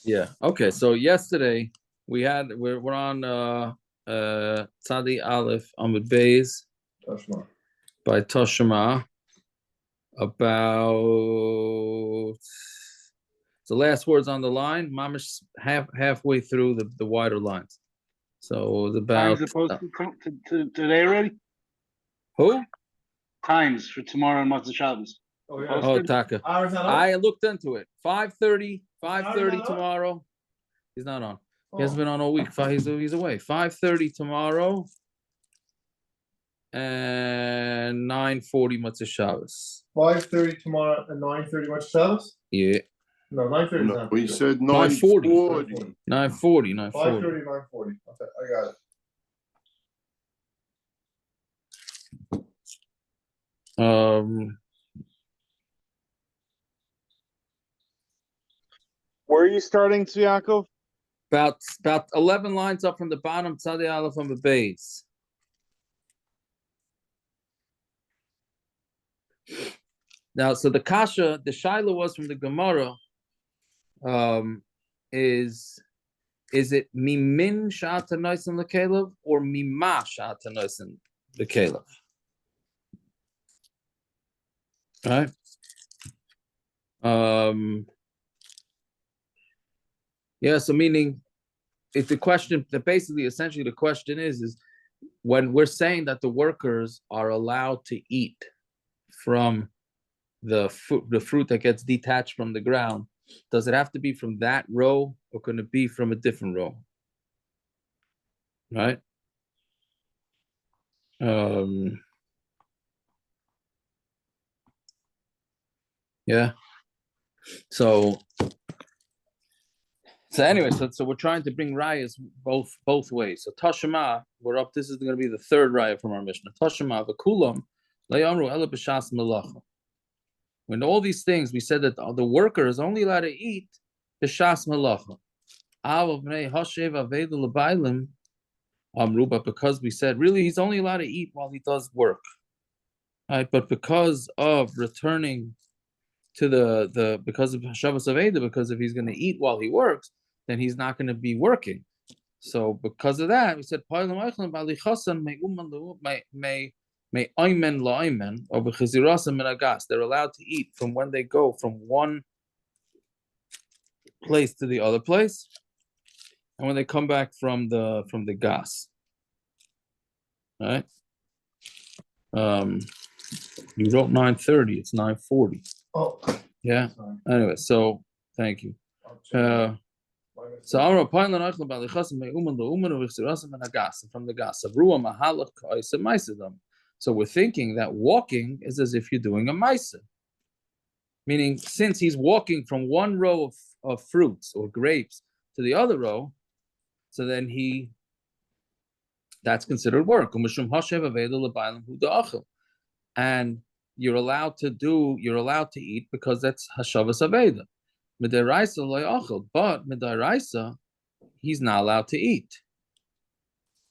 Yeah. Okay. So yesterday we're on Tzadi Aleph Amud Beis by Toshima about the last words on the line. Mamish halfway through the wider lines. So it's about times opposed to today already. Who? Times for tomorrow and Motzei Shabbos. Oh, Taka. I looked into it. 5:30 tomorrow. He's not on. He hasn't been on all week. He's away. 5:30 tomorrow and 9:40 Motzei Shabbos. 5:30 tomorrow and 9:30 Motzei Shabbos? Yeah. No, 9:30 is not. We said 9:40. 9:40. 9:40. 5:30, 9:40. Okay, I got it. Where are you starting, Tzviakov? About 11 lines up from the bottom, Tzadi Aleph on the base. Now, so the kasha, the shaila was from the Gemara, is it mimin sha'ata noisin lekelev or mima sha'ata noisin lekelev? Right? Yeah, so meaning if the question that basically essentially the question is when we're saying that the workers are allowed to eat from the fruit that gets detached from the ground, does it have to be from that row or can it be from a different row? Right? Yeah. So anyway, so we're trying to bring rayas both ways. So Tashima, we're up. This is going to be the third raya from our Mishnah. Tashima v'kulam layamru ela b'shas melacha. When all these things, we said that the worker is only allowed to eat b'shas melacha. Av bnei hashev aveda l'baylim amru, but because we said really he's only allowed to eat while he does work, right? But because of returning to because of Hashavas Aveda, because if he's going to eat while he works, then he's not going to be working. So because of that, we said they're allowed to eat from when they go from one place to the other place, and when they come back from the gas. Right? You wrote 9:30. It's 9:40. Oh, yeah. Sorry. Anyway, so thank you. So from the gas. So we're thinking that walking is as if you're doing a maisa, meaning since he's walking from one row of fruits or grapes to the other row, so then that's considered work. And you're allowed to eat because that's hashavas aveda. Midaraisa loyachel, but midaraisa, he's not allowed to eat.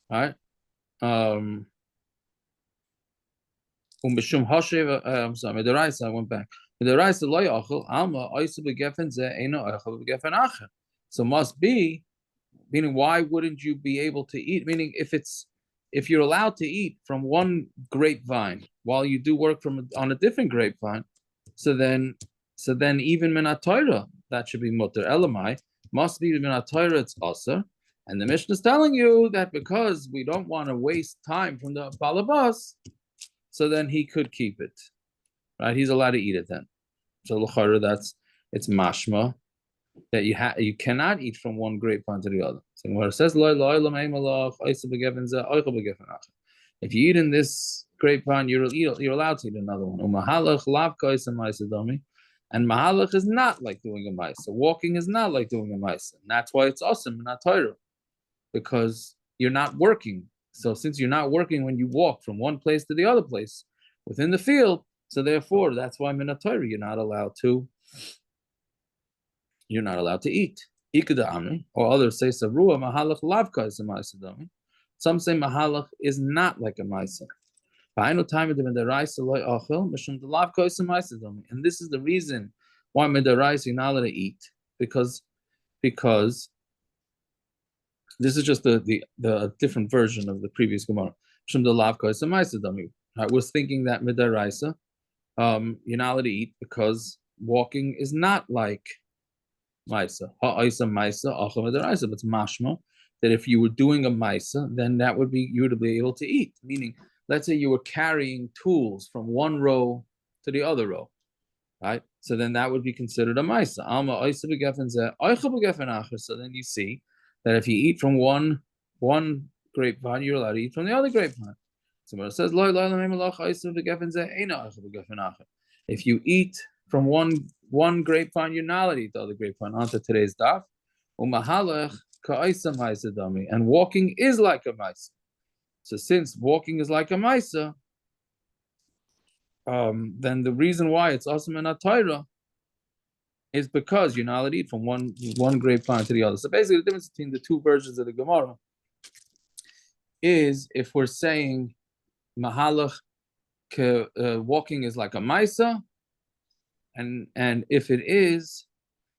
Right? I'm sorry, midaraisa. I went back. Midaraisa loyachel alma oisa begefen ze eno ochel begefen acher. So must be, meaning why wouldn't you be able to eat? Meaning if you're allowed to eat from one grapevine while you do work on a different grapevine, so then even minat Torah that should be mutter. Elamai must be minat Torah, it's aser, and the Mishnah is telling you that because we don't want to waste time from the balabas, so then he could keep it, right? He's allowed to eat it then. So l'chara, it's mashma that you cannot eat from one grapevine to the other. So when it says if you eat in this grapevine, you're allowed to eat another one. And mahalach is not like doing a maisa. Walking is not like doing a maisa. And that's why it's awesome, not Torah, because you're not working. So since you're not working when you walk from one place to the other place within the field, so therefore that's why minat Torah you're not allowed to eat. Or others say Savrua Mahalach Lavka is a Maisa. Some say Mahalach is not like a Maisa. And this is the reason Why midaraisa you're not allowed to eat? Because this is just the different version of the previous Gemara. I was thinking that midaraisa, you're not allowed to eat because walking is not like Maisa. Ha'isa Maisa, Acha midaraisa. But it's mashma that if you were doing a Maisa, then that would be you would be able to eat. Meaning, let's say you were carrying tools from one row to the other row, right? So then that would be considered a Maisa. So then you see that if you eat from one grapevine, you're allowed to eat from the other grapevine. So it says, if you eat from one grapevine, you're not allowed to eat the other grapevine. On to today's daf. And walking is like a Maisa. So since walking is like a Maisa, then the reason why it's awesome in a Torah is because you're not allowed to eat from one grapevine to the other. So basically, the difference between the two versions of the Gemara is if we're saying mahalach walking is like a Maisa, and if it is,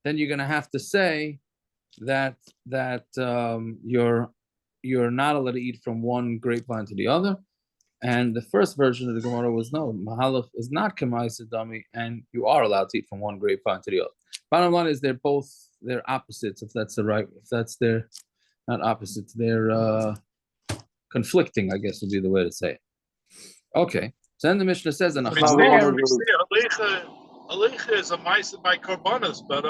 then you're going to have to say that you're not allowed to eat from one grapevine to the other. And the first version of the Gemara was no, mahalach is not k'maisa dami, and you are allowed to eat from one grapevine to the other. Bottom line is they're opposites. If that's they're not opposites, they're conflicting, I guess would be the way to say it. Okay, so then the Mishnah says, "And Alecha is a Maisa by Karbonis, but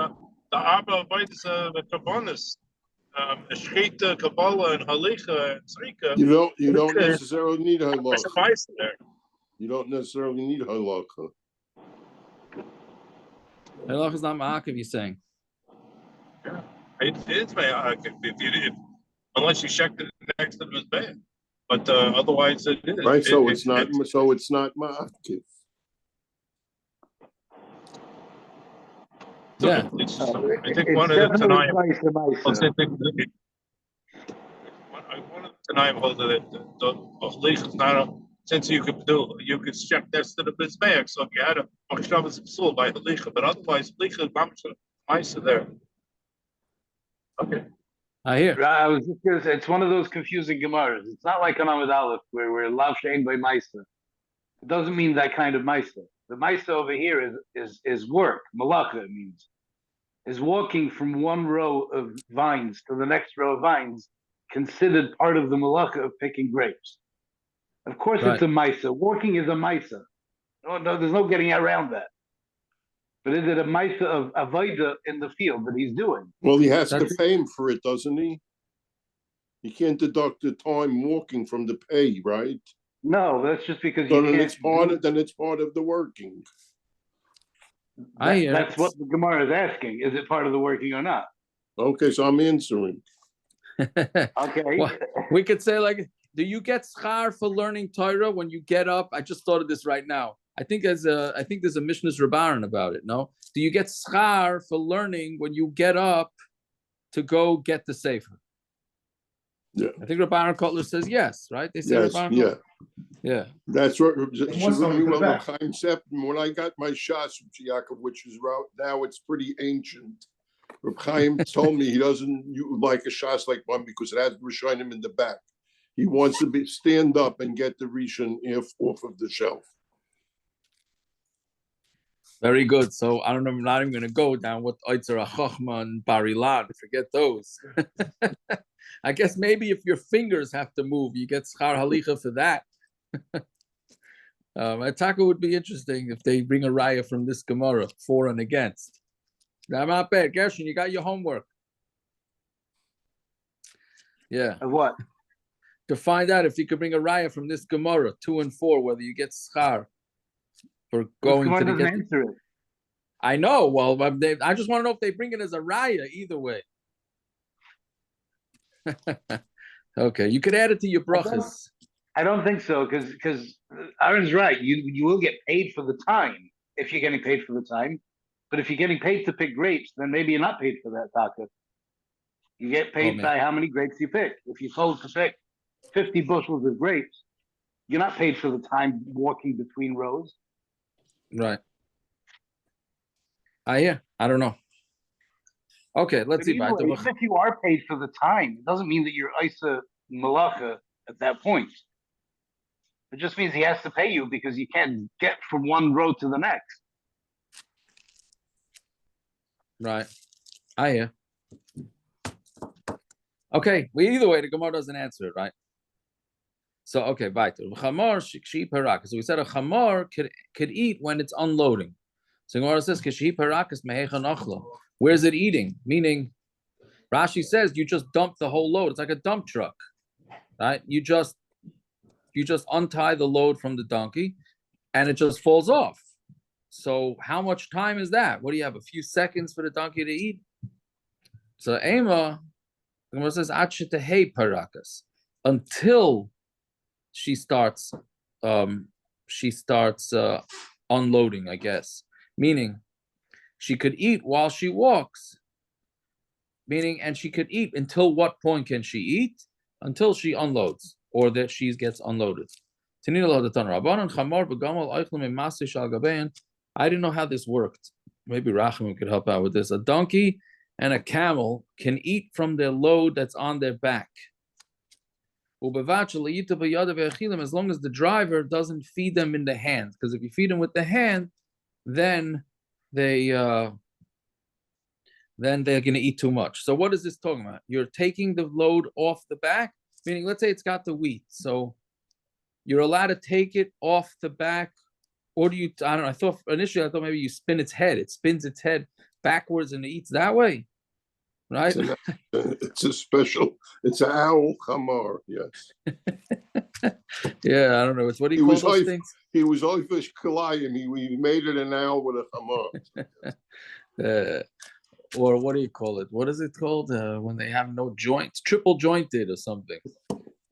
the Abba avoids the Karbonis. Shchita, Kabbalah, and Halicha, and Tzrika. You don't necessarily need There's a halacha. Maisa there. You don't necessarily need halacha. Halach is not ma'akev, you're saying. Yeah, it's unless you check it next to the Mizbeach. But otherwise, it is. Right, so it's not ma'akiv. Yeah. I think one of the Tanaim. One of the Tanaim holds that the Halicha is not a. Since you could check next to the Mizbeach, so if you had a Machshavas Psul by Halicha, but otherwise Halicha is Maisa there. Okay. I hear. I was just going to say, it's one of those confusing Gemaras. It's not like an Amud Aleph where we're Lav Shein by Maisa. It doesn't mean that kind of Maisa. The Maisa over here is work. Malacha means is walking from one row of vines to the next row of vines, considered part of the Malacha of picking grapes. Of course, Right. it's a Maisa. Walking is a Maisa. No, there's no getting around that. But is it a Maisa of Avodah in the field that he's doing? Well, he has to pay him for it, doesn't he? He can't deduct the time walking from the pay, right? No, that's just because So you then can't. it's part of the working. I hear. That's what the Gemara is asking. Is it part of the working or not? Okay, so I'm answering. Okay. Well, we could say like, do you get schar for learning Torah when you get up? I just thought of this right now. I think there's a Mishnah's Rabbaran about it. No, do you get schar for learning when you get up to go get the sefer? Yeah, I think Rabbaran Kotler says yes, right? They say yes, Rabbaran yeah, Kotler? Yeah. that's what. back. When I got my shas from Yaakov, which is now it's pretty ancient. Reb Chaim told me he doesn't like a shas like one because it has Rishonim in the back. He wants to stand up and get the Rishon off of the shelf. Very good. So I don't know. I'm not even going to go down with Oitzer Chachma and Barilan. Forget those. I guess maybe if your fingers have to move, you get schar halicha for that. Ataka would be interesting if they bring a raya from this Gemara, for and against. I'm not bad. Gershon, you got your homework. Yeah. Of what? To find out if you could bring a raya from this Gemara, 2 and 4, whether you get schar for going to the answer it. I know. Well, I just want to know if they bring it as a raya either way. Okay, you could add it to your brachas. I don't think so, because Aaron's right. You will get paid for the time if you're getting paid for the time. But if you're getting paid to pick grapes, then maybe you're not paid for that taka. You get paid by how many grapes you pick. If you told to pick 50 bushels of grapes, you're not paid for the time walking between rows. Right. I hear. I don't know. Okay, let's But see. either way, even if you are paid for the time, it doesn't mean that you're Isa Malacha at that point. It just means he has to pay you because you can't get from one road to the next. Right. I hear. Okay, well, either way, the Gemara doesn't answer it, right? So, okay, weiter. Chamor shikshi parak. So we said a chamor could eat when it's unloading. So Gemara says, "Kishhi parakas mehecha nachlo." Where's it eating? Meaning, Rashi says you just dump the whole load. It's like a dump truck, right? You just untie the load from the donkey, and it just falls off. So how much time is that? What do you have? A few seconds for the donkey to eat? So Ema, the Gemara says, "Achitehei parakas," until she starts unloading, I guess. Meaning she could eat while she walks. Meaning, and she could eat until what point can she eat? Until she unloads, or that she gets unloaded. I didn't know how this worked. Maybe Rachman could help out with this. A donkey and a camel can eat from their load that's on their back. As long as the driver doesn't feed them in the hand, because if you feed them with the hand, then they're going to eat too much. So what is this talking about? You're taking the load off the back, meaning let's say it's got the wheat, so you're allowed to take it off the back, or do you? I don't know. I thought maybe you spin its head. It spins its head backwards and it eats that way. Right? It's a special. It's an owl chamar. Yes. Yeah, I don't know. It's what do you call those things? He was Oifish Kalayim. He made it an owl with a chamar. Or what do you call it? What is it called when they have no joints? Triple jointed or something.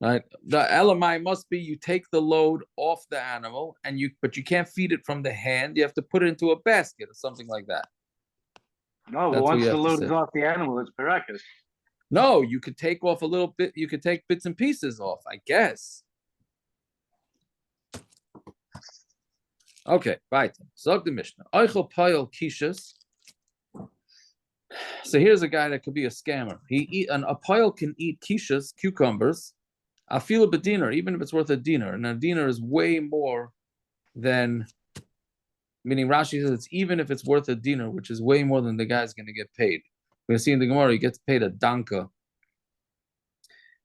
Right? The LMI must be you take the load off the animal but you can't feed it from the hand. You have to put it into a basket or something like that. No, but once the load is off the animal, it's parakas. No, you could take off a little bit. You could take bits and pieces off, I guess. Okay, right. Zog the Mishnah. Eichel payel kishas. So here's a guy that could be a scammer. A payel can eat kishas, cucumbers. I feel a dinar, even if it's worth a dinar. And a dinar is way more than. Meaning Rashi says it's even if it's worth a dinar, which is way more than the guy's going to get paid. We're going to see in the Gemara, he gets paid a danka,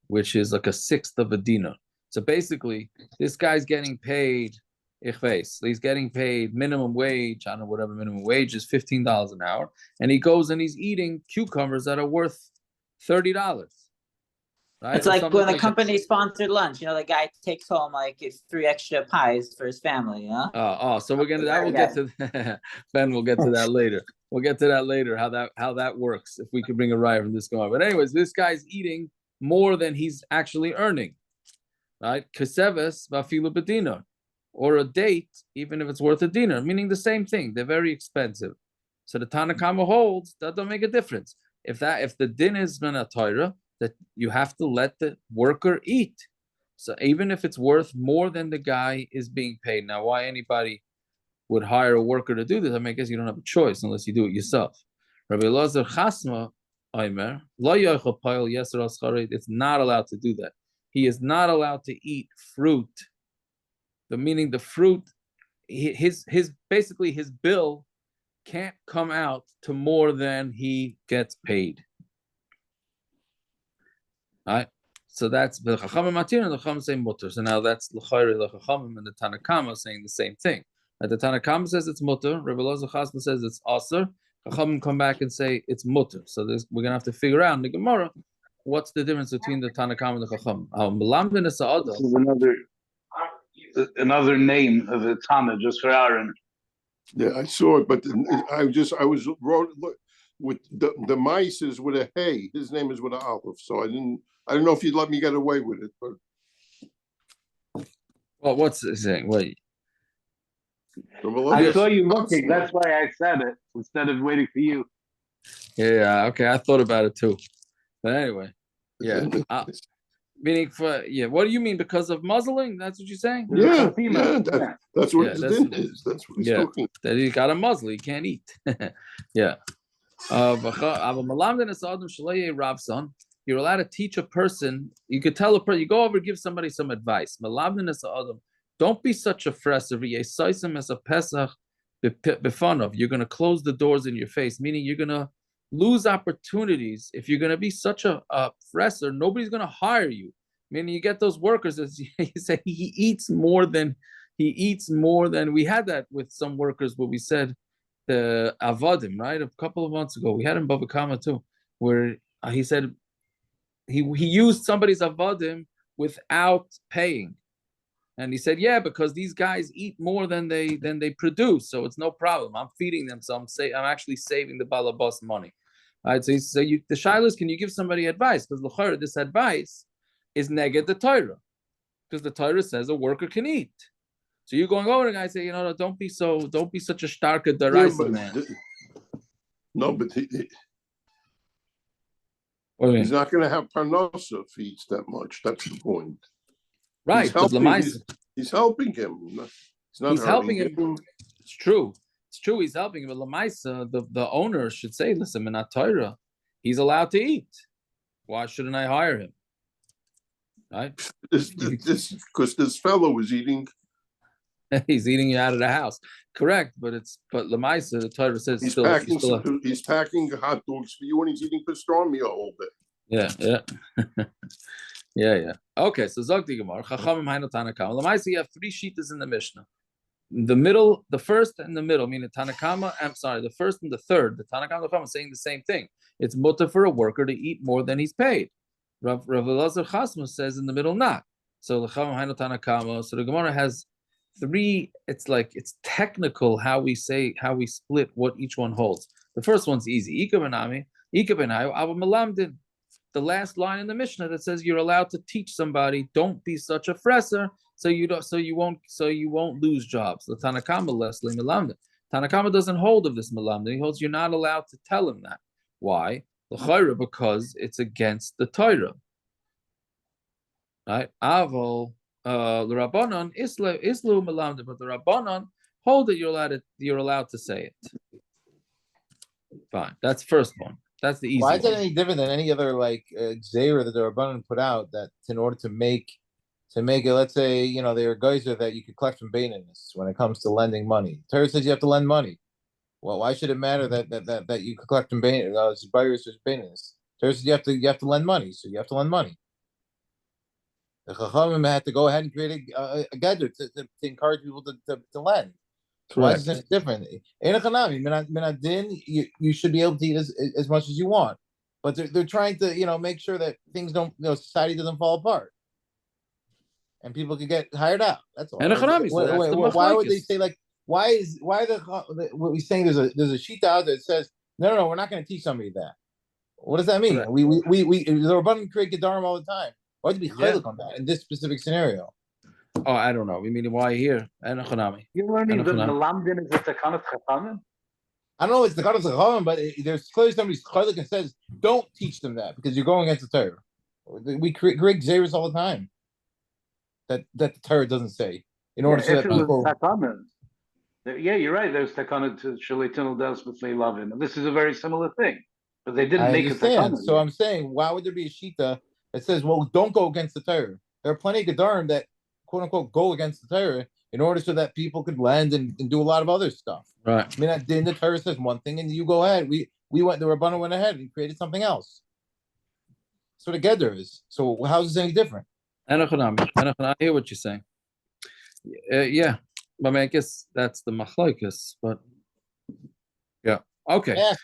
which is like a sixth of a dinar. So basically, this guy's getting paid, he's getting paid minimum wage, I don't know, whatever minimum wage is, $15 an hour. And he goes and he's eating cucumbers that are worth $30. Right? It's like when the company sponsored lunch, the guy takes home like 3 extra pies for his family, so we'll get to Ben, we'll get to that later. We'll get to that later, how that works, if we could bring a ride from this going on. But anyways, this guy's eating more than he's actually earning. Right? Keseves vafilu b'dinar. Or a date, even if it's worth a dinar, meaning the same thing. They're very expensive. So the Tanna Kama holds that don't make a difference. If the din is a Torah, that you have to let the worker eat. So even if it's worth more than the guy is being paid. Now, why anybody would hire a worker to do this? I mean, I guess you don't have a choice unless you do it yourself. Rabbi Elazar Chasma Omer, it's not allowed to do that. He is not allowed to eat fruit. Meaning the fruit, his basically his bill can't come out to more than he gets paid. Right, so that's the Chachamim Matir and the Chachamim say mutter. So now that's l'chayre the Chachamim and the Tanna Kama saying the same thing. The Tanna Kama says it's mutter. Rabbi Elazar Chasma says it's aser. Chachamim come back and say it's mutter. So we're gonna have to figure out in the Gemara what's the difference between the Tanna Kama and the Chachamim. This is another name of the Tana just for Aaron. Yeah, I saw it, but I wrote with the mice is with a hey. His name is with an aleph, so I don't know if you'd let me get away with it, but well, what's it saying? Wait. I saw you looking. That's why I said it instead of waiting for you. Yeah. Okay, I thought about it too. But anyway, yeah. Meaning what do you mean? Because of muzzling? That's what you're saying? Yeah, Yeah. that's what Yeah, his that's- din is. That's what he's talking. That he got a muzzle, he can't eat. Yeah. You're allowed to teach a person. You could tell a person. You go over, give somebody some advice. Don't be such a fresser. You're going to close the doors in your face, meaning you're going to lose opportunities. If you're going to be such a fresser, nobody's going to hire you. Meaning you get those workers, as you say, he eats more than we had that with some workers where we said the avadim, right? A couple of months ago, we had in Bava Kama too, where he said he used somebody's avadim without paying. And he said, yeah, because these guys eat more than they produce, so it's no problem. I'm feeding them, so I'm actually saving the balabas money. All right, so the shilas, can you give somebody advice? Because l'chara, this advice is neged the Torah, because the Torah says a worker can eat. So you're going over and I say, don't be such a starke deraisa man. No, but he's not going to have parnasa if he eats that much. That's the point. Right, he's helping him. He's helping him. It's true. He's helping him. But Lamaisa, the owner should say, listen, Minat Torah, he's allowed to eat. Why shouldn't I hire him? Right? Because this fellow is eating. He's eating you out of the house. Correct, but Lamaisa, the Torah says he's packing hot dogs for you and he's eating pastrami a whole day. Yeah. Yeah. Okay, so Zog the Gemara, Chachamim Hainu Tanakama. Lamaisa, you have three shitas in the Mishnah. The first and the middle, meaning Tanakama, the first and the third, the Tanakama are saying the same thing. It's mutter for a worker to eat more than he's paid. Rav Elazar Chasma says in the middle not. So the Chachamim Hainu Tanakama, so the Gemara has three, it's technical how we split what each one holds. The first one's easy. The last line in the Mishnah that says you're allowed to teach somebody, don't be such a fresser, so you won't lose jobs. The Tanakama Leslie Melamda. Tanakama doesn't hold of this Melamda. He holds you're not allowed to tell him that. Why? Because it's against the Torah. Right? Aval the Rabbanon Islu Melamda, but the Rabbanon hold that you're allowed to say it. Fine. That's first one. That's the easy Why is that one. any different than any other Xera that the Rabbanon put out that in order to make it, let's say, there are guys that you could collect from Baininus when it comes to lending money. Torah says you have to lend money. Well, why should it matter that you could collect from Baininus? Buyers is Baininus. Torah says you have to lend money, so you have to lend money. The Chachamim had to go ahead and create a gather to encourage people to lend. So why is this different? You should be able to eat as much as you want, but they're trying to make sure that things don't society doesn't fall apart, and people can get hired out. That's all. Why would they say why what we're saying there's a shita out there that says no we're not going to teach somebody that. What does that mean? Correct. We the Rabbanim create gedarim all the time. Why would you be chaylik on that in this specific scenario? Oh, I don't know. I mean, why here? You're learning the Melamdin is a Takanat Chachamim? I don't know if it's Takanat Chachamim, but there's clearly somebody's chaylik and says, don't teach them that because you're going against the Torah. We create Xeris all the time that the Torah doesn't say. In order to people. Yeah, you're right. There's Takanat to Shalitinal Dels B'fnei Lavin. And this is a very similar thing. But they didn't make it Takanat. So I'm saying, why would there be a Shita that says, well, don't go against the Torah? There are plenty of Gedarim that quote unquote go against the Torah in order so that people could lend and do a lot of other stuff. Right. I mean, then the Torah says one thing and you go ahead. The Rabbanan went ahead and created something else. That's what a Geder is. So how is this any different? I hear what you're saying. Yeah. I mean, I guess that's the machlokes, but yeah. Okay. Yeah,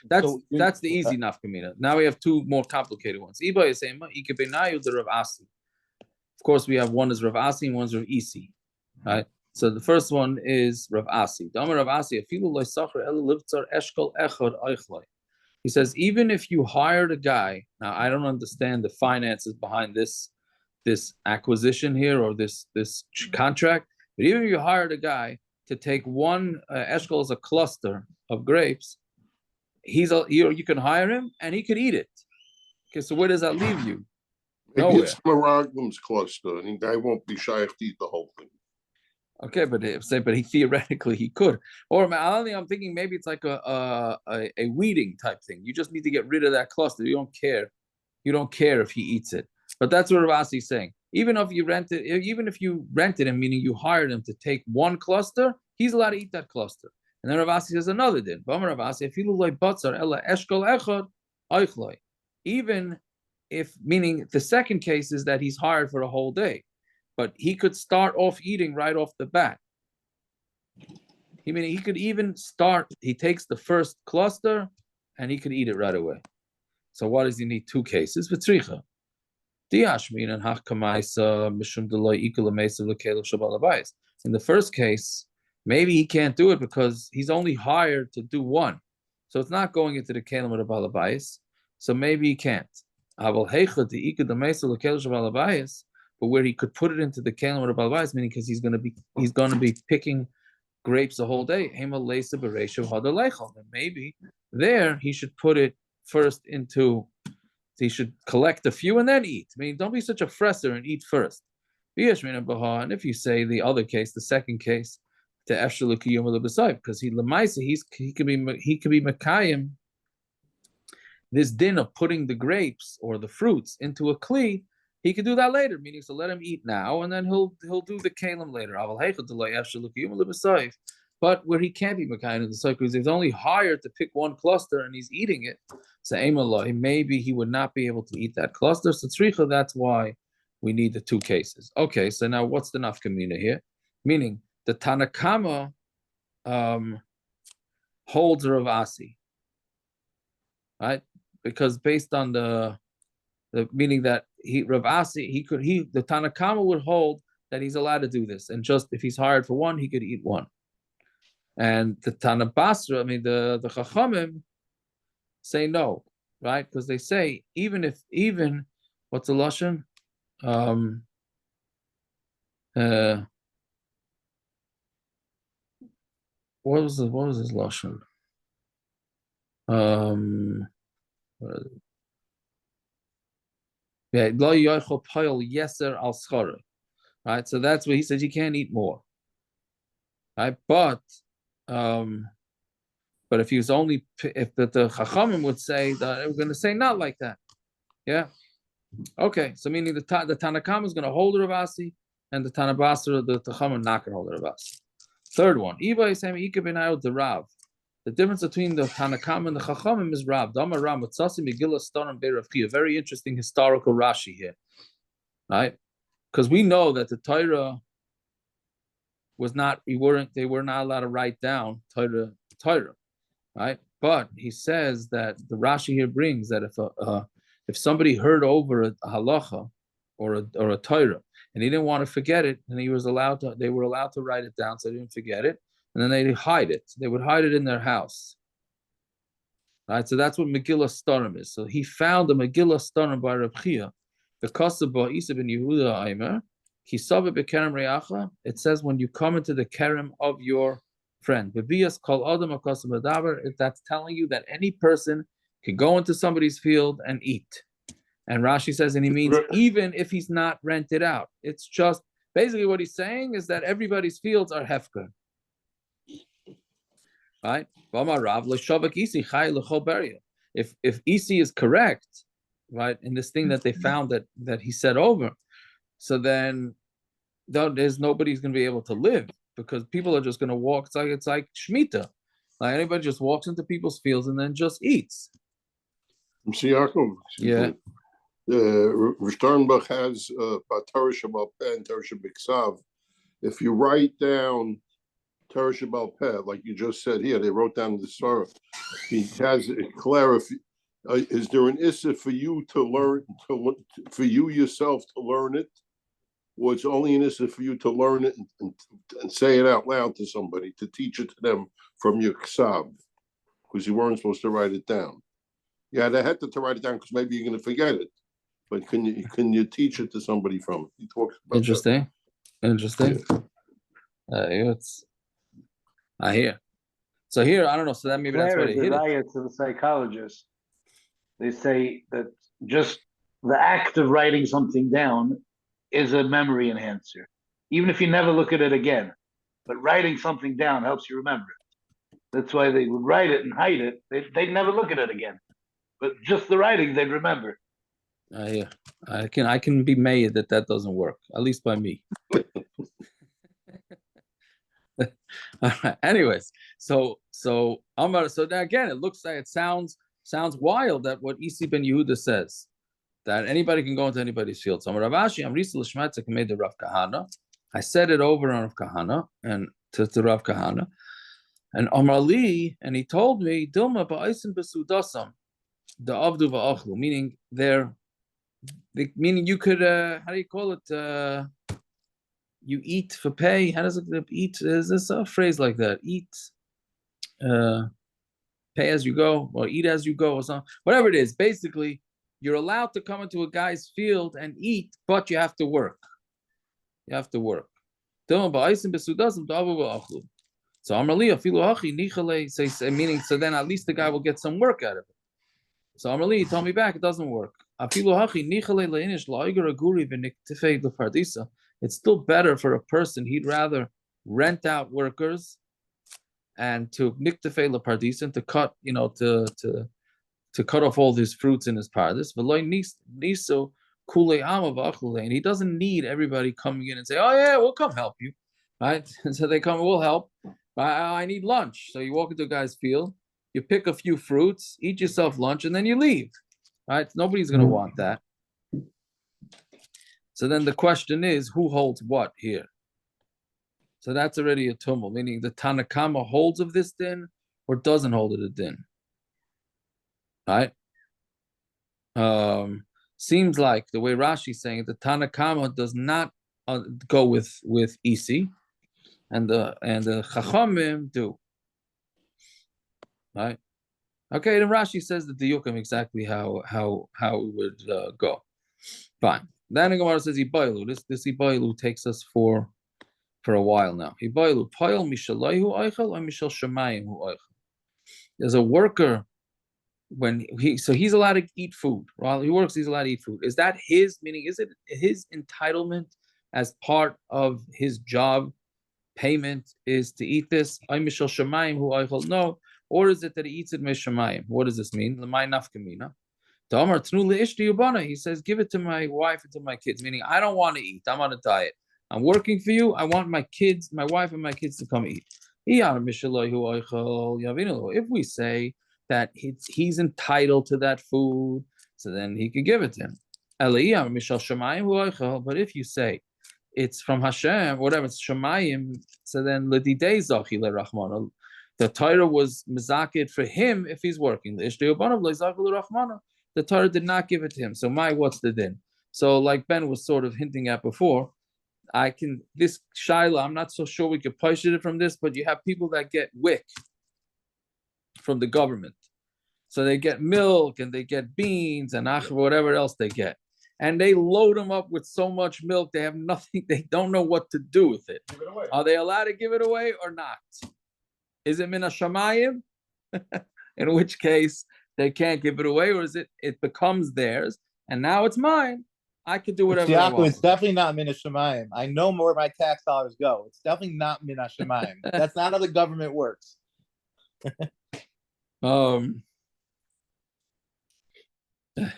that's the easy nafkamina. Now we have two more complicated ones. Iba is saying the Rav Asi. Of course, we have one is Rav Asi and one is Rav Isi, right? So the first one is Rav Asi. He says, even if you hired a guy, now I don't understand the finances behind this acquisition here or this contract, but even if you hired a guy to take one eshkol as a cluster of grapes, you can hire him and he could eat it. Okay, so where does that leave you? Maybe Nowhere. it's Maraglim's cluster, and the guy won't be shy to eat the whole thing. Okay, but he theoretically he could. Or I'm thinking maybe it's like a weeding type thing. You just need to get rid of that cluster. You don't care. You don't care if he eats it. But that's what Ravasi is saying. Even if you rented him, meaning you hired him to take one cluster, he's allowed to eat that cluster. And then Ravasi says another din. Even if, meaning the second case is that he's hired for a whole day, but he could start off eating right off the bat. He could even start, he takes the first cluster and he could eat it right away. So why does he need two cases? In the first case, maybe he can't do it because he's only hired to do one. So it's not going into the kelim of the balabais. So maybe he can't. But where he could put it into the kelim of the balabais, meaning because he's going to be picking grapes the whole day. And maybe there he should put it first into. He should collect a few and then eat. I mean, don't be such a fresser and eat first. And if you say the other case, the second case, to because he could be Mekayim, this din of putting the grapes or the fruits into a kli, he could do that later, meaning so let him eat now and then he'll do the kalim later. But where he can't be Mekayim in the cycle, because he's only hired to pick one cluster and he's eating it, so maybe he would not be able to eat that cluster. So tzricha, that's why we need the two cases. Okay, so now what's the nafkamina here? Meaning the Tanakama holds Rav Asi, right? Because based on the meaning that Rav Asi, the Tanakama would hold that he's allowed to do this, and just if he's hired for one, he could eat one. And the Tana Basra, the Chachamim say no, right? Because they say even what's the lashon? What was his lashon? Yeah, lo yochel payil yeser al schara, right? So that's what he says. You can't eat more, right? But if he was only if the Chachamim would say that we're going to say not like that, yeah. Okay, so meaning the Tanakam is going to hold Rav Asi, and the Tanabasra, the Chachamim not going to hold Rav Asi. Third one, the Rav. The difference between the Tanakam and the Chachamim is Rav. Dama Ram Matzasi Megillah Staram Be'Rav Chia. Very interesting historical Rashi here, right? Because we know that the Torah was not. They were not allowed to write down Torah, right? But he says that the Rashi here brings that if somebody heard over a halacha or a Torah and he didn't want to forget it, and they were allowed to write it down so they didn't forget it, and then they hide it. They would hide it in their house. Right? So that's what Megillah Starim is. So he found a Megillah Starim by Reb Chia. Because of Isa ben Yehuda Aimer, Kisava bekerem reacha. It says when you come into the kerem of your friend. Bebias kol adam akasa medaber. That's telling you that any person can go into somebody's field and eat. And Rashi says, and he means even if he's not rented out. It's just basically what he's saying is that everybody's fields are hefker. Right? If Isi is correct, right, in this thing that they found that he said over, so then there's nobody's going to be able to live because people are just going to walk. It's like Shemitah. Like anybody just walks into people's fields and then just eats. Yaakov. Yeah. Sternbach has Torah Shabbat Peh and Torah Shabbat. If you write down Torah Shabbat Peh, like you just said here, they wrote down the Torah. He has it clarified. Is there an issa for you to learn, for you yourself to learn it, or it's only an issa for you to learn it and say it out loud to somebody, to teach it to them from your ksav, because you weren't supposed to write it down. Yeah, they had to write it down because maybe you're going to forget it. But can you teach it to somebody from it? He talks about Interesting. Yeah. I hear. So here, I don't know. So that maybe that's why they hit it. To the psychologist. They say that just the act of writing something down is a memory enhancer, even if you never look at it again. But writing something down helps you remember it. That's why they would write it and hide it. They'd never look at it again. But just the writing, they'd remember. Yeah, I can be made that doesn't work, at least by me. All right. Anyways, so Amar. So now again, it looks like it sounds wild that what Isi ben Yehuda says, that anybody can go into anybody's field. So Amar Ravashi, Amrisa l'shmatzek made the Rav Kahana. I said it over on Rav Kahana and to Rav Kahana, and Amar Ali, and he told me Dilma ba'isen besudasam, the avdu va'achlu, meaning meaning you could how do you call it? You eat for pay. How does it eat? Is this a phrase like that? Eat, pay as you go, or eat as you go, or something. Whatever it is, basically, you're allowed to come into a guy's field and eat, but you have to work. You have to work. So meaning, so then at least the guy will get some work out of it. So Amrali told me back, it doesn't work. It's still better for a person, he'd rather rent out workers and to niktefe lepardisa, to cut, to cut off all his fruits in his paradis. And he doesn't need everybody coming in and say, oh yeah, we'll come help you. Right? And so they come, we'll help. I need lunch. So you walk into a guy's field, you pick a few fruits, eat yourself lunch, and then you leave. Right? Nobody's gonna want that. So then the question is, who holds what here? So that's already a tumult, meaning the Tanakama holds of this din or doesn't hold of the din. Right? Seems like the way Rashi's saying it, the Tanakama does not go with Isi, and the Chachamim do. Right? Okay, then Rashi says the Diyukim exactly how it would go. Fine. Then the Gemara says Ibailu. This Ibailu takes us for a while now. Ibailu Payal Mishalayhu Eichel or Mishal Shemayim Hu Eichel. There's a worker when he's allowed to eat food. While he works, he's allowed to eat food. Is that his meaning? Is it his entitlement as part of his job payment is to eat this? Mishal Shemayim Hu Eichel. No. Or is it that he eats it Mishamayim? What does this mean? L'may nafkamina. He says, give it to my wife and to my kids, meaning I don't want to eat. I'm on a diet. I'm working for you. I want my kids, my wife and my kids to come eat. If we say that he's entitled to that food, so then he could give it to him. But if you say it's from Hashem, whatever, it's Shemayim, so then the Torah was mizakid for him if he's working. The Torah did not give it to him. So what's the din? So like Ben was sort of hinting at before, this shaila, I'm not so sure we could push it from this, but you have people that get wick from the government. So they get milk and they get beans and whatever else they get. And they load them up with so much milk, they have nothing, they don't know what to do with it. Give it away. Are they allowed to give it away or not? Is it min hashamayim? In which case, they can't give it away, or is it becomes theirs, and now it's mine. I could do whatever I want. It's definitely not min hashamayim. I know where my tax dollars go. It's definitely not min hashamayim. That's not how the government works.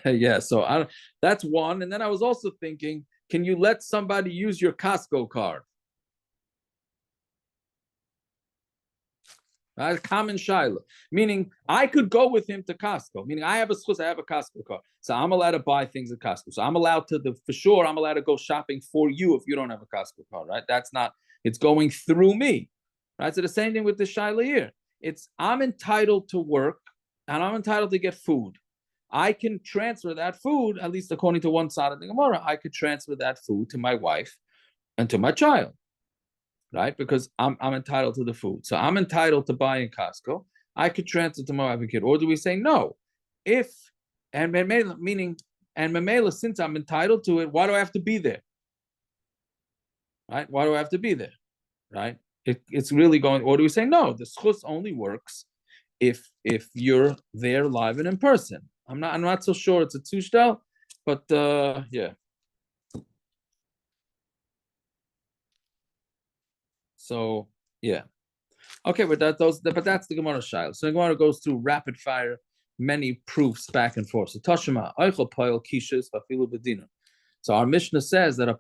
Yeah, so that's one. And then I was also thinking, can you let somebody use your Costco card? Common shaila, meaning I could go with him to Costco, meaning I have a Costco card, so I'm allowed to buy things at Costco. So I'm allowed to for sure I'm allowed to go shopping for you if you don't have a Costco card, right? That's not, it's going through me, right? So the same thing with the shaila here. I'm entitled to work and I'm entitled to get food. I can transfer that food, at least according to one side of the Gemara, I could transfer that food to my wife and to my child. Right? Because I'm entitled to the food. So I'm entitled to buy in Costco. I could transfer to my wife and kid. Or do we say no? Meaning, since I'm entitled to it, why do I have to be there? Right? Why do I have to be there? Right? It's really going, or do we say no? The schus only works if you're there live and in person. I'm not so sure it's a tushtel. But yeah. So yeah. Okay, but that's the Gemara Shaila. So the Gemara goes through rapid fire, many proofs back and forth. So Tashima, Eichel Pile Kishas Vafilu Bedina. So our Mishnah says that a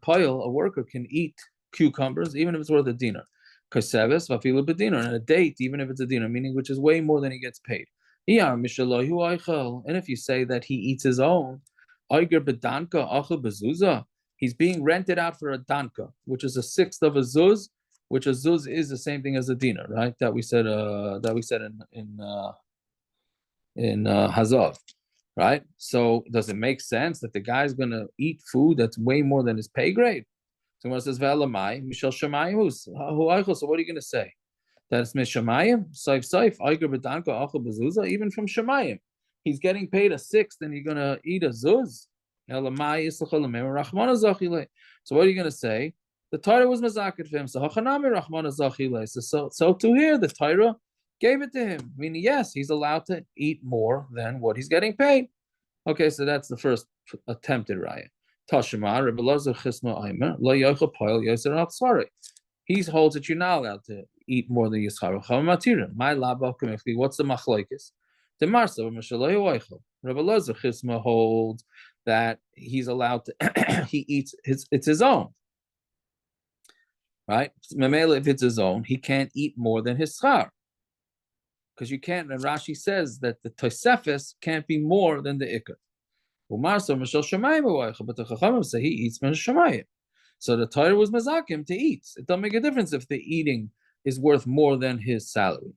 worker can eat cucumbers even if it's worth a dinar. Kaseves Vafilu Bedina, and a date even if it's a dinar, meaning which is way more than he gets paid. And if you say that he eats his own, he's being rented out for a danka, which is a sixth of a zuz, which a zuz is the same thing as a dinar, right? That we said in Hazav, right? So does it make sense that the guy's gonna eat food that's way more than his pay grade? So when it says Ve'elamai, Mishal Shamayim, so what are you gonna say? That it's Mishamayim, Saif, Aiger B'danka, Achel B'zuzah, even from Shamayim. He's getting paid a sixth and you're gonna eat a zuz? So what are you gonna say? The Torah was mazakit for him. So so to here, the Torah gave it to him. Meaning, yes, he's allowed to eat more than what he's getting paid. Okay, so that's the first attempted raya. Tashima, Rebbe Lazar Chisma Aimer, Lo Yochel Poil Yoser Al Tzari. He holds that you're not allowed to eat more than Yischaru. My laba kamifli. What's the machlokes? The Marsa Mishaloy Oichel. Rebbe Lazar Chisma holds that he's allowed to. He eats it's his own. Right? Memela, if it's his own, he can't eat more than his schar. Because you can't, and Rashi says that the Tosefes can't be more than the Ikar. But the Chachamim say he eats min Shemayim. So the Torah was mazakim to eat. It don't make a difference if the eating is worth more than his salary.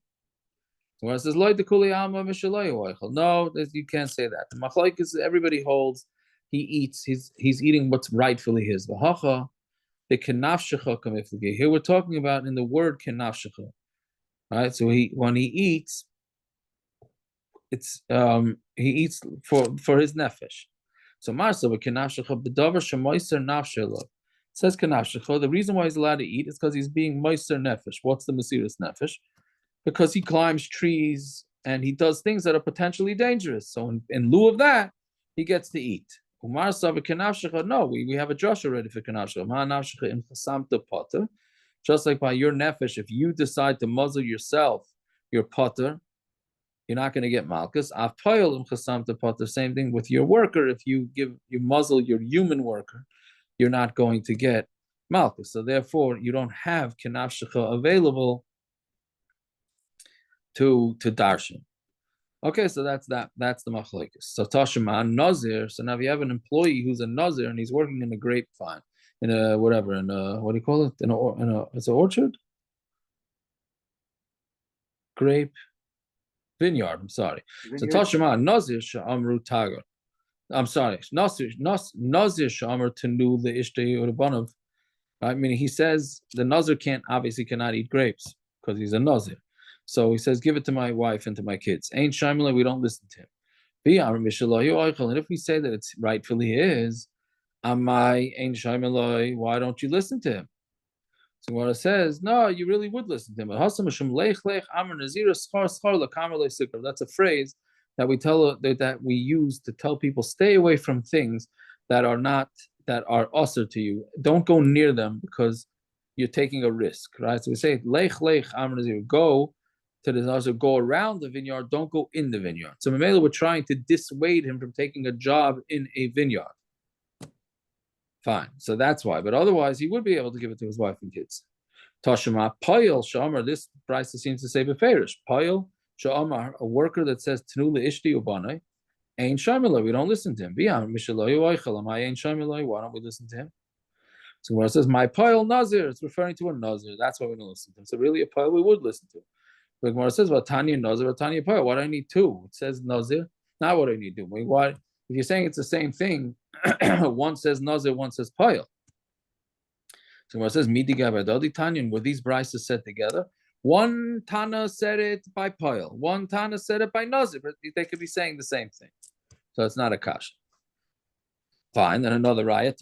So when it says, no, you can't say that. The Machlaik is everybody holds, he eats, he's eating what's rightfully his. The here we're talking about in the word kenafshecha. Right? So when he eats, it's he eats for his nefesh. So Marsa kenafshecha b'davar shemoiser nafshelo. It says kenafshecha. The reason why he's allowed to eat is because he's being moiser nefesh. What's the mesiras nefesh? Because he climbs trees and he does things that are potentially dangerous. So in lieu of that, he gets to eat. No, we have a Josh already for Kanafshecha. Just like by your nefesh, if you decide to muzzle yourself, your potter, you're not going to get malchus. Same thing with your worker. If you muzzle your human worker, you're not going to get malchus. So therefore, you don't have Kanafshecha available to darshan. Okay, so that's the machlokes. So Tashima Nazir. So now if you have an employee who's a Nazir and he's working in a grapevine, in a whatever, in a what do you call it? It's an orchard, grape vineyard. I'm sorry. So Tashima Nazir Sha'amru Tagar. I'm sorry, Nazir Sha'amru Tenu the Ishtei Urbanov. Right, meaning he says the Nazir obviously cannot eat grapes because he's a Nazir. So he says, give it to my wife and to my kids. Ain't Shaimala, we don't listen to him. And if we say that it's rightfully his, Amai ain't Shaimala, why don't you listen to him? So what it says, no, you really would listen to him. That's a phrase that we use to tell people stay away from things that are usher to you. Don't go near them because you're taking a risk, right? So we say, lech amr nazir, go to the nazir, go around the vineyard, don't go in the vineyard. So Mamela, we're trying to dissuade him from taking a job in a vineyard. Fine, so that's why. But otherwise, he would be able to give it to his wife and kids. Tashima Payil Shamar. This price seems to say beferish. Payil Shamar, a worker that says Tnula Ishti Ubanai, ain't Shamila. We don't listen to him. Why don't we listen to him? So when it says my Payil Nazir, it's referring to a Nazir. That's why we don't listen to him. So really, a Payil we would listen to. But when it says Vatanya Nazir, Vatanya Payil, why do I need two? It says Nazir. Not what I need to do. Why? If you're saying it's the same thing, one says Nazir, one says Payil. So when it says Midi Gabadodi Tanyan, were these brises said together? One Tana said it by Payil, one Tana said it by Nazir, but they could be saying the same thing. So it's not a kasha. Fine, then another raya.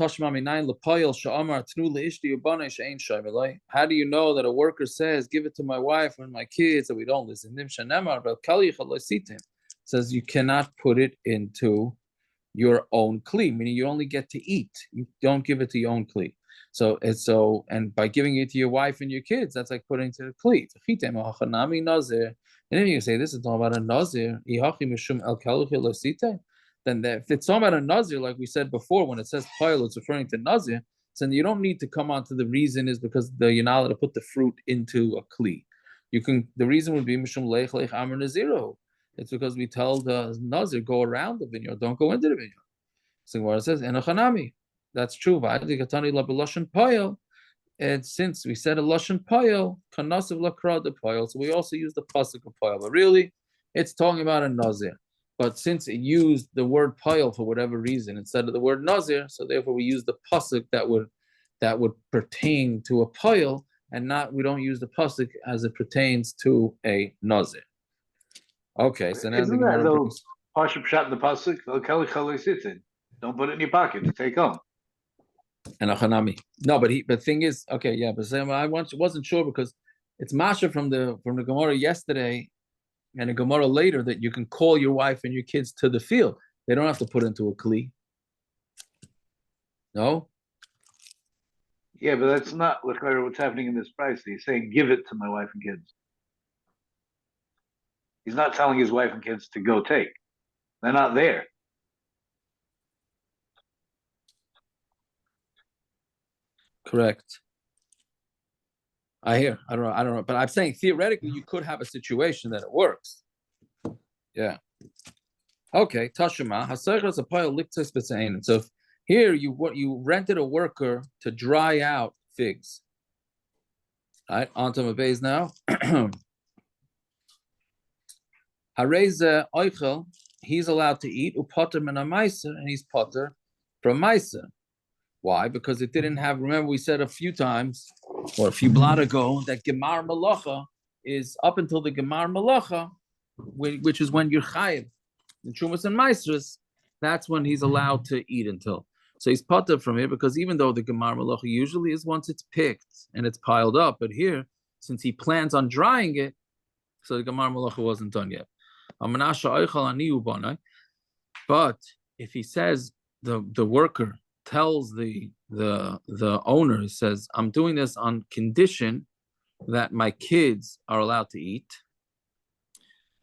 How do you know that a worker says, give it to my wife and my kids, and we don't listen? It says you cannot put it into your own kli, meaning you only get to eat. You don't give it to your own kli. And by giving it to your wife and your kids, that's like putting to the kli. And then you say this is talking about a nazir. Then if it's talking about a nazir, like we said before, when it says pile, it's referring to nazir. So you don't need to come on to the reason is because you're not allowed to put the fruit into a kli. The reason would be mishum leich amar naziro. It's because we tell the nazir go around the vineyard, don't go into the vineyard. So what it says, enochanami. That's true. And since we said a lashon payil, kanasiv lakra the payil, so we also use the pasuk of payil. But really, it's talking about a nazir. But since it used the word payil for whatever reason instead of the word nazir, so therefore we use the pasuk that would pertain to a payil, and we don't use the pasuk as it pertains to a nazir. Okay, so now Isn't that though Pashup shot in the pasuk? Don't put it in your pocket to take home. And achanami. No, but the thing is, okay, yeah, but I wasn't sure because it's Masha from the Gemara yesterday and a Gemara later that you can call your wife and your kids to the field. They don't have to put into a kli. No? Yeah, but that's not what's happening in this price. He's saying, give it to my wife and kids. He's not telling his wife and kids to go take. They're not there. Correct. I hear. I don't know. But I'm saying theoretically you could have a situation that it works. Yeah. Okay. Tashima. Hasaychas a pile liktos b'tzayin. So here you rented a worker to dry out figs. All right. On to my base now. Hareza oichel. He's allowed to eat upater min meiser, and he's pater from meiser. Why? Because it didn't have, remember we said a few times, or a few blot ago, that Gemar Malacha is up until the Gemar Malacha, which is when you're chayiv. In Trumas and Maestras, that's when he's allowed to eat until. So he's pater from here because even though the Gemar Malacha usually is once it's picked and it's piled up, but here, since he plans on drying it, so the Gemar Malacha wasn't done yet. But if he says the worker tells the owner, says, I'm doing this on condition that my kids are allowed to eat,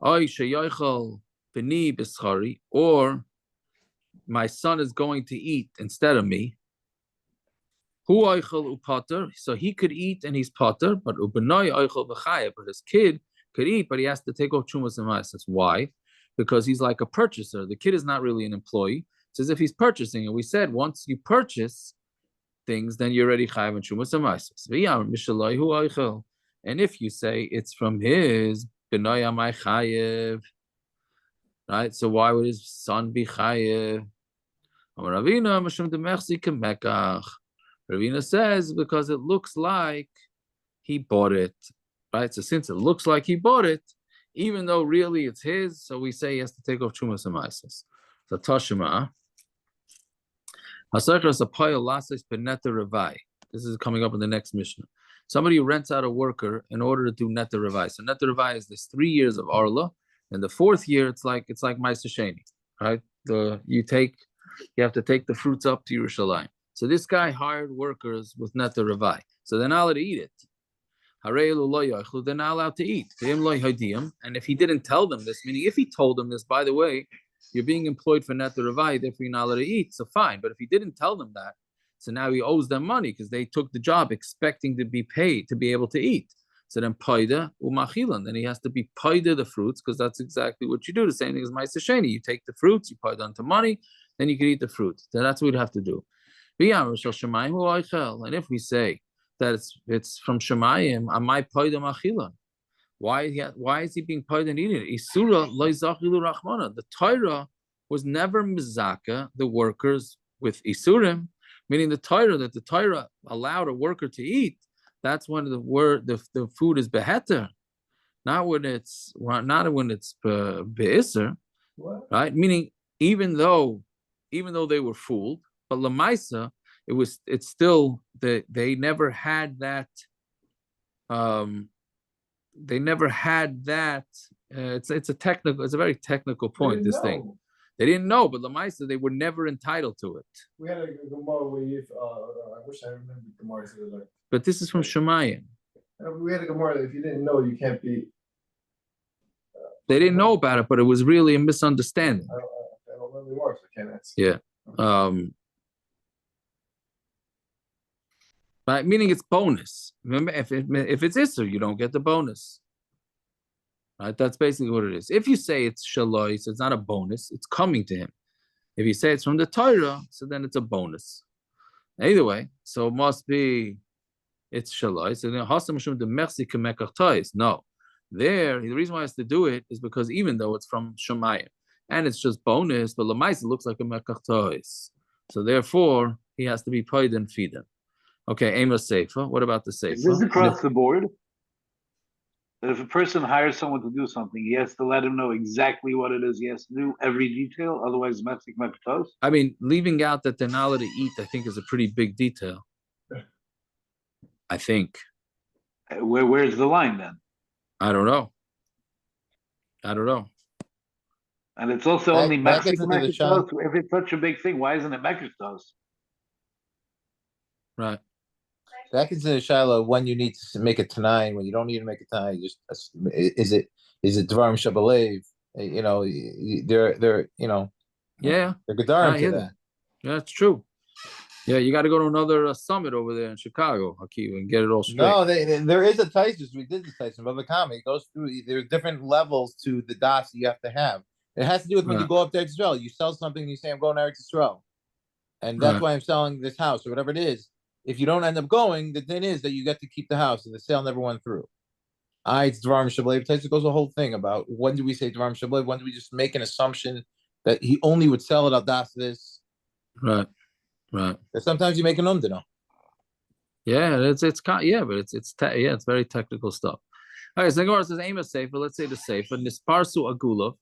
or my son is going to eat instead of me, so he could eat and he's pater, but his kid could eat, but he has to take off chumas and ma'ases. Why? Because he's like a purchaser. The kid is not really an employee. It's as if he's purchasing. And we said once you purchase things, then you're already chayav and chumas and ma'ases. And if you say it's from his b'noya my chayav, right? So why would his son be chayav? Ravina says because it looks like he bought it, right? So since it looks like he bought it, even though really it's his, so we say he has to take off chumas and ma'ases. So Tashima. This is coming up in the next Mishnah. Somebody who rents out a worker in order to do neta revai. So neta revai is this 3 years of arla, and the 4th year it's like ma'aser sheni, right? You have to take the fruits up to Yerushalayim. So this guy hired workers with neta revai, so they're not allowed to eat it. They're not allowed to eat. And if he didn't tell them this, meaning if he told them this, by the way, you're being employed for neta revai, therefore you're not allowed to eat, so fine. But if he didn't tell them that, so now he owes them money because they took the job expecting to be paid to be able to eat. So then paida umachilan, then he has to be paida the fruits because that's exactly what you do. The same thing as ma'aser sheni. You take the fruits, you paida onto money, then you can eat the fruit. So that's what we'd have to do. And if we say that it's from Shemayim, amai paida machilan. Why is he being paid and eating it? Isura loizachilu rachmana. The Torah was never mizaka the workers with isurim, meaning the Torah allowed a worker to eat. That's when the food is beheter, not when it's beiser, right? Meaning even though they were fooled, but lamaisa it's still they never had that. They never had that. It's a very technical point. This thing. They didn't know, but Lamaisa, they were never entitled to it. We had a Gemara where if, I wish I remembered Gemara. But this is from Shemayim. We had a Gemara that if you didn't know, you can't be. They didn't know about it, but it was really a misunderstanding. I don't remember the words. I can't answer. Yeah. Right, meaning it's bonus. Remember, if it's Isser, you don't get the bonus. Right, that's basically what it is. If you say it's Shaloi, so it's not a bonus, it's coming to him. If you say it's from the Torah, so then it's a bonus. Either way, so it must be it's Shaloi. So then Hasamashum de Merci Kemekach. No. There, the reason why he has to do it is because even though it's from Shemayim and it's just bonus, but Lamais looks like a Mekach. So therefore, he has to be paid and feed him. Okay, Amos Seifa. What about the Seifa? Is this across the board? That if a person hires someone to do something, he has to let him know exactly what it is he has to do, every detail, otherwise Metzia Mekach. I mean, leaving out that they're not allowed to eat, I think is a pretty big detail. I think. Where's the line then? I don't know. And it's also only Metzia Mekach. If it's such a big thing, why isn't it Mekach? Right. That gets into Shiloh when you need to make it tonight, when you don't need to make it tonight. Just is it Dvarim Shabalev? You know, they're you know, yeah, they're Gedarim to that. Yeah, it's true. Yeah, you got to go to another summit over there in Chicago, Hakeem, and get it all straight. No, there is a Taisus. We did the Taisus, but the comic it goes through. There's different levels to the das you have to have. It has to do with when you go up to Eretz Yisrael. You sell something and you say, "I'm going to Eretz Yisrael," and that's why I'm selling this house or whatever it is. If you don't end up going, the thing is that you get to keep the house, and the sale never went through. It's Dvarim Shabalev. It goes the whole thing about when do we say Dvarim Shabalev? When do we just make an assumption that he only would sell it al das this? Right. But sometimes you make an umdino. Yeah, it's very technical stuff. All right, so Gemara says Amos Sefer. Let's say the Sefer Nisparsu Agulav.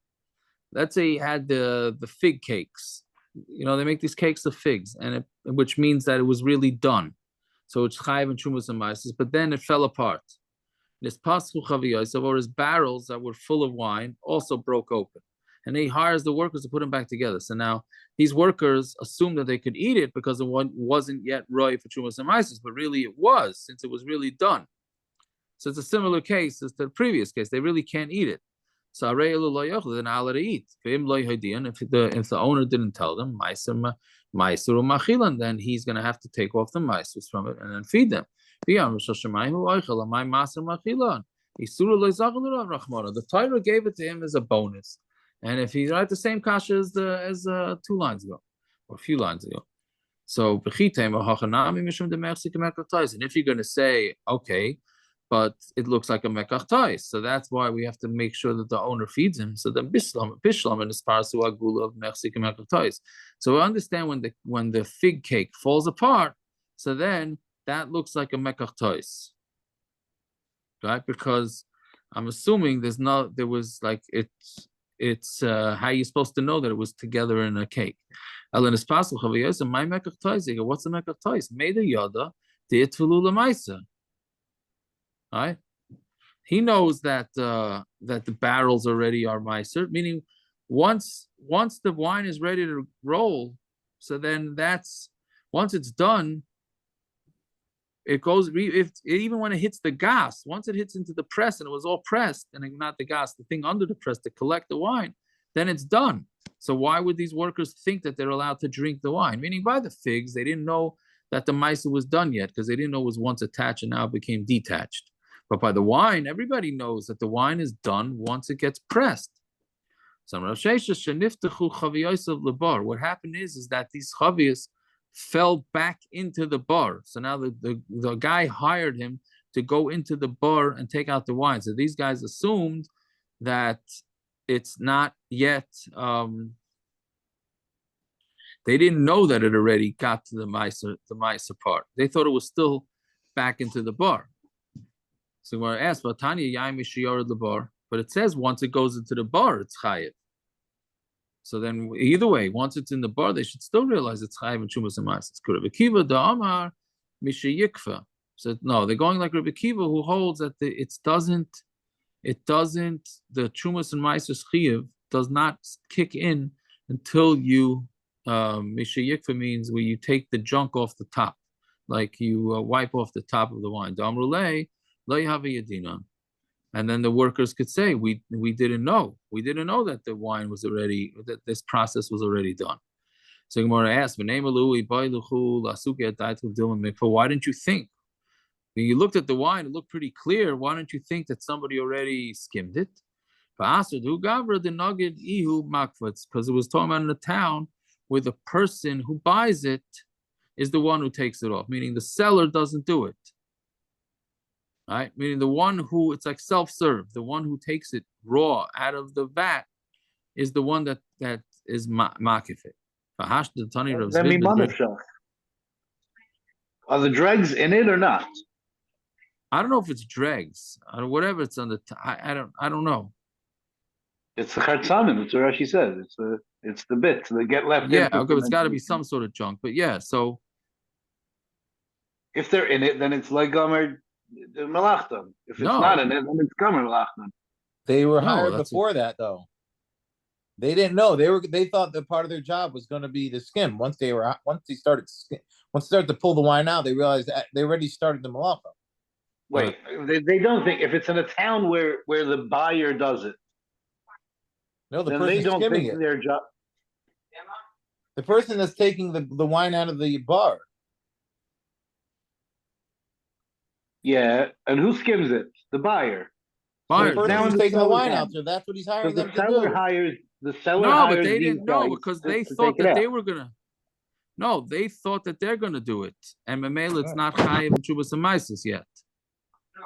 Let's say he had the fig cakes. You know, they make these cakes of figs, and which means that it was really done. So it's chayiv and chumas and maises, but then it fell apart. This paschu chaviyos, or his barrels that were full of wine, also broke open, and he hires the workers to put them back together. So now these workers assumed that they could eat it because the one wasn't yet roi for chumas and maises, but really it was, since it was really done. So it's a similar case as the previous case. They really can't eat it. So they're not allowed to eat. If the owner didn't tell them, then he's going to have to take off the maisers from it and then feed them. The Torah gave it to him as a bonus, and if he's right, the same kasha as 2 lines ago or a few lines ago. So, and if you're going to say, okay, but it looks like a mekach tais, so that's why we have to make sure that the owner feeds him. So then bishlam and isparsu agula of mechzik and mekach tais. So we understand when the fig cake falls apart, so then that looks like a mekach tais, right? Because I'm assuming it's how you're supposed to know that it was together in a cake. What's the mekach tais? Made a yada di'etfilu lemaisa. Right? He knows that the barrels already are meiser, meaning once the wine is ready to roll, so then once it's done, it goes. Even when it hits the gas, once it hits into the press and it was all pressed, and not the gas, the thing under the press to collect the wine, then it's done. So why would these workers think that they're allowed to drink the wine? Meaning by the figs, they didn't know that the meiser was done yet because they didn't know it was once attached and now it became detached. But by the wine, everybody knows that the wine is done once it gets pressed. What happened is that these chaviyas fell back into the bar. So now the guy hired him to go into the bar and take out the wine. So these guys assumed that it's not yet, they didn't know that it already got to the meiser part. They thought it was still back into the bar. So when I asked, but it says once it goes into the bar, it's chayiv. So then either way, once it's in the bar, they should still realize it's chayiv and chumas and ma'ases. Rabbi Kiva da'amar mishayikfa. So no, they're going like Rabbi Kiva, who holds that the chumas and ma'ases chayiv does not kick in until you Mishayikfa means where you take the junk off the top, like you wipe off the top of the wine. Damrulei lo yahavi yadinan. And then the workers could say, we didn't know. We didn't know that the wine was already, that this process was already done. So Gemara asked, why didn't you think? When you looked at the wine, it looked pretty clear. Why don't you think that somebody already skimmed it? Because it was talking about in a town where the person who buys it is the one who takes it off, meaning the seller doesn't do it. Right? Meaning the one who, it's like self-serve, the one who takes it raw out of the vat is the one that is makif it. Are the dregs in it or not? I don't know if it's dregs or whatever it's on the. I don't know. It's the chartzanim. It's what Rashi says. It's the bits that get left. Yeah, okay, it's got to be some sort of junk. But yeah, so if they're in it, then it's like gomer malachtam. If it's not in it, then it's gomer malachtam. They were hired before that, though. They didn't know. They thought that part of their job was going to be the skim. Once they started to pull the wine out, they realized that they already started the malacha. Wait, they don't think if it's in a town where the buyer does it. No, the then person they don't skimming think it. Their job. The person that's taking the wine out of the bar. Yeah, and who skims it? The buyer. Buyer. So the person who's taking the wine out there, that's what he's hiring them to do. The seller no, hires but they didn't know because they thought that they were gonna. No, they thought that they're gonna do it, and Mamela, it's not chayiv and chubas and maisis yet.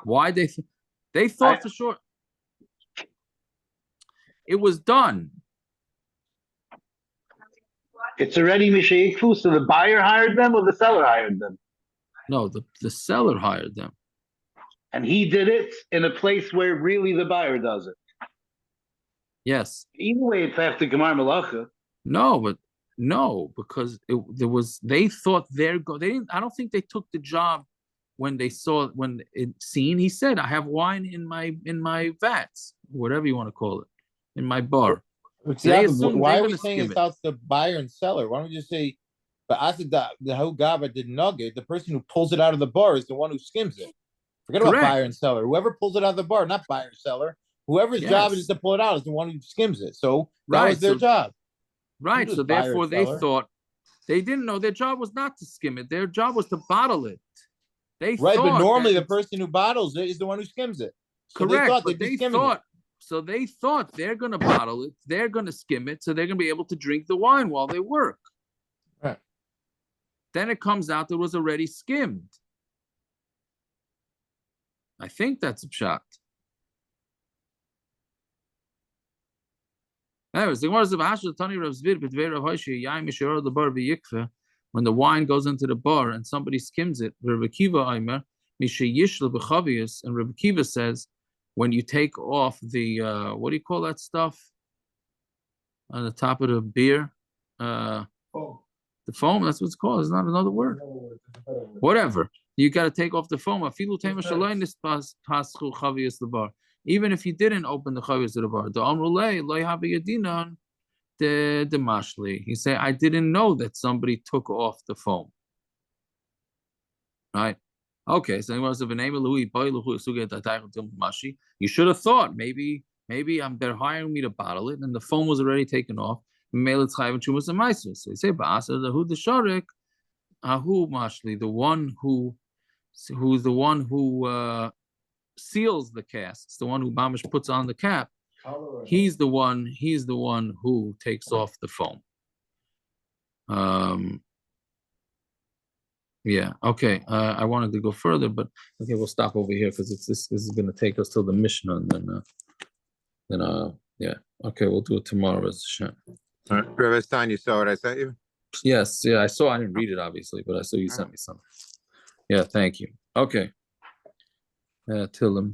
Why they thought for sure it was done. It's already mishayikfu, so the buyer hired them or the seller hired them? No, the seller hired them. And he did it in a place where really the buyer does it. Yes. Either way, it's after Gemar Malacha. No, because they thought they didn't. I don't think they took the job when it seen. He said, "I have wine in my vats, whatever you want to call it, in my bar." Why are we saying it's out the buyer and seller? Why don't we just say, but I said that the whole gava did nugget, the person who pulls it out of the bar is the one who skims it. Forget about buyer and seller. Whoever pulls it out of the bar, not buyer seller. Whoever's job is to pull it out is the one who skims it. So that was their job. Right. So therefore they thought they didn't know their job was not to skim it. Their job was to bottle it. But normally the person who bottles it is the one who skims it. So correct. They thought they're gonna bottle it, they're gonna skim it, so they're gonna be able to drink the wine while they work. Right. Then it comes out that it was already skimmed. I think that's a shot. Anyways, when the wine goes into the bar and somebody skims it, and Rebbe Kiva says, when you take off the what do you call that stuff on the top of the beer? The foam, that's what it's called. It's not another word. Whatever. You got to take off the foam. Even if you didn't open the chavius of the bar, the amrulei lo yahavi yadinan the mashli. He say, I didn't know that somebody took off the foam. Right? Okay, so you should have thought maybe they're hiring me to bottle it, and the foam was already taken off. So you say, the one who seals the casks, the one who Bamish puts on the cap. He's the one who takes off the foam. Yeah, okay. I wanted to go further, but okay, we'll stop over here because this is going to take us till the Mishnah, and then yeah. Okay, we'll do it tomorrow as a shot. All right, Rabbi Stein, you saw what I sent you? Yes, yeah, I saw. I didn't read it obviously, but I saw you sent me something. Yeah, thank you. Okay. Till